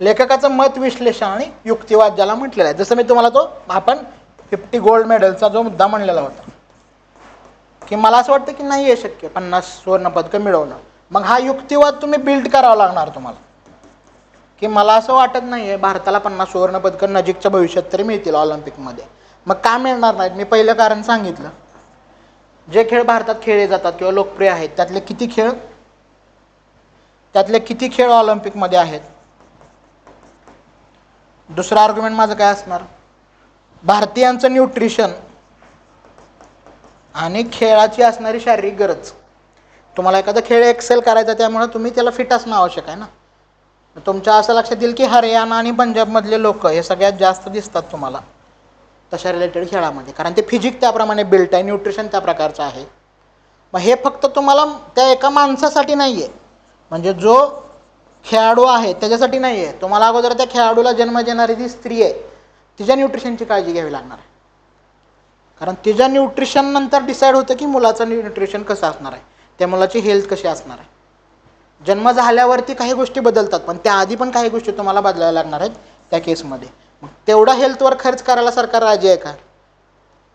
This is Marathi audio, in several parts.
लेखकाचं मत विश्लेषण आणि युक्तिवाद ज्याला म्हटलेलं आहे. जसं मी तुम्हाला तो आपण 50 गोल्ड मेडलचा जो मुद्दा म्हणलेला होता की मला असं वाटतं की नाही आहे शक्य 50 सुवर्णपदकं मिळवणं. मग हा युक्तिवाद तुम्ही बिल्ड करावा लागणार तुम्हाला की मला असं वाटत नाही आहे भारताला 50 सुवर्णपदकं नजीकच्या भविष्यात तरी मिळतील ऑलिम्पिकमध्ये. मग का मिळणार नाहीत? मी पहिलं कारण सांगितलं. जे खेळ भारतात खेळले जातात किंवा लोकप्रिय आहेत त्यातले किती खेळ ऑलिम्पिकमध्ये आहेत? दुसरं आर्ग्युमेंट माझं काय असणार? भारतीयांचं न्यूट्रिशन आणि खेळाची असणारी शारीरिक गरज. तुम्हाला एखादा खेळ एक्सेल करायचा त्यामुळे तुम्ही त्याला फिट असणं आवश्यक आहे ना. तुमच्या असं लक्षात येईल की हरियाणा आणि पंजाबमधले लोक हे सगळ्यात जास्त दिसतात तुम्हाला तशा रिलेटेड खेळामध्ये, कारण ते फिजिक त्याप्रमाणे बिल्ट आहे, न्यूट्रिशन त्या प्रकारचं आहे. मग हे फक्त तुम्हाला त्या एका माणसासाठी नाही आहे, म्हणजे जो खेळाडू आहे त्याच्यासाठी नाही आहे. तुम्हाला अगोदर त्या खेळाडूला जन्म देणारी जी स्त्री आहे तिच्या न्यूट्रिशनची काळजी घ्यावी लागणार आहे, कारण तिच्या न्यूट्रिशन नंतर डिसाईड होतं की मुलाचं न्यूट्रिशन कसं असणार आहे, त्या मुलाची हेल्थ कशी असणार आहे. जन्म झाल्यावरती काही गोष्टी बदलतात पण त्याआधी पण काही गोष्टी तुम्हाला बदलायला लागणार आहेत त्या केसमध्ये. मग तेवढा हेल्थवर खर्च करायला सरकार राजी आहे का?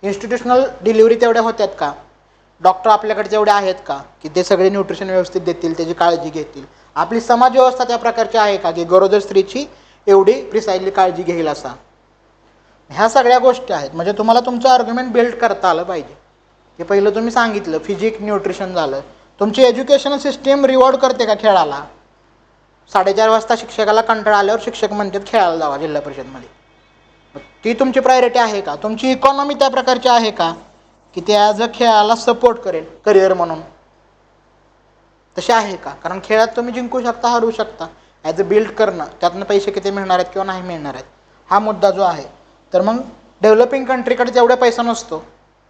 इन्स्टिट्यूशनल डिलिव्हरी तेवढ्या होत्यात का? डॉक्टर आपल्याकडे जेवढे आहेत का की ते सगळे न्यूट्रिशन व्यवस्थित देतील, त्याची काळजी घेतील? आपली समाज व्यवस्था त्या प्रकारची आहे का की गरोदर स्त्रीची एवढी प्रिसाइजली काळजी घेईल असा? ह्या सगळ्या गोष्टी आहेत. म्हणजे तुम्हाला तुमचं आर्ग्युमेंट बिल्ड करता आलं पाहिजे. हे पहिलं तुम्ही सांगितलं फिजिक न्यूट्रिशन झालं. तुमची एज्युकेशनल सिस्टीम रिवॉर्ड करते का खेळाला? 4:30 वाजता शिक्षकाला कंटाळा आल्यावर शिक्षक म्हणतात खेळायला जावा जिल्हा परिषदमध्ये. ती तुमची प्रायोरिटी आहे का? तुमची इकॉनॉमी त्या प्रकारची आहे का की ते ॲज अ खेळाला सपोर्ट करेल करिअर म्हणून? तसे आहे का? कारण खेळात तुम्ही जिंकू शकता, हरू शकता. ॲज अ बिल्ड करणं, त्यातनं पैसे किती मिळणार आहेत किंवा नाही मिळणार आहेत हा मुद्दा जो आहे. तर मग डेव्हलपिंग कंट्रीकडे तेवढा पैसा नसतो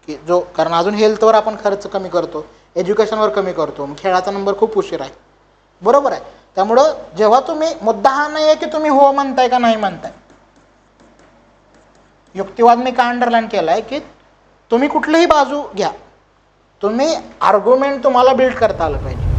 की जो, कारण अजून हेल्थवर आपण खर्च कमी करतो, एज्युकेशनवर कमी करतो, मग खेळाचा नंबर खूप उशीर आहे. बरोबर आहे. त्यामुळं जेव्हा तुम्ही, मुद्दा हा नाही आहे की तुम्ही हो म्हणताय का नाही म्हणताय. युक्तिवाद मी का अंडरलाईन केला आहे की तुम्ही कुठलीही बाजू घ्या, तुम्ही आर्ग्युमेंट तुम्हाला बिल्ड करता आलं पाहिजे.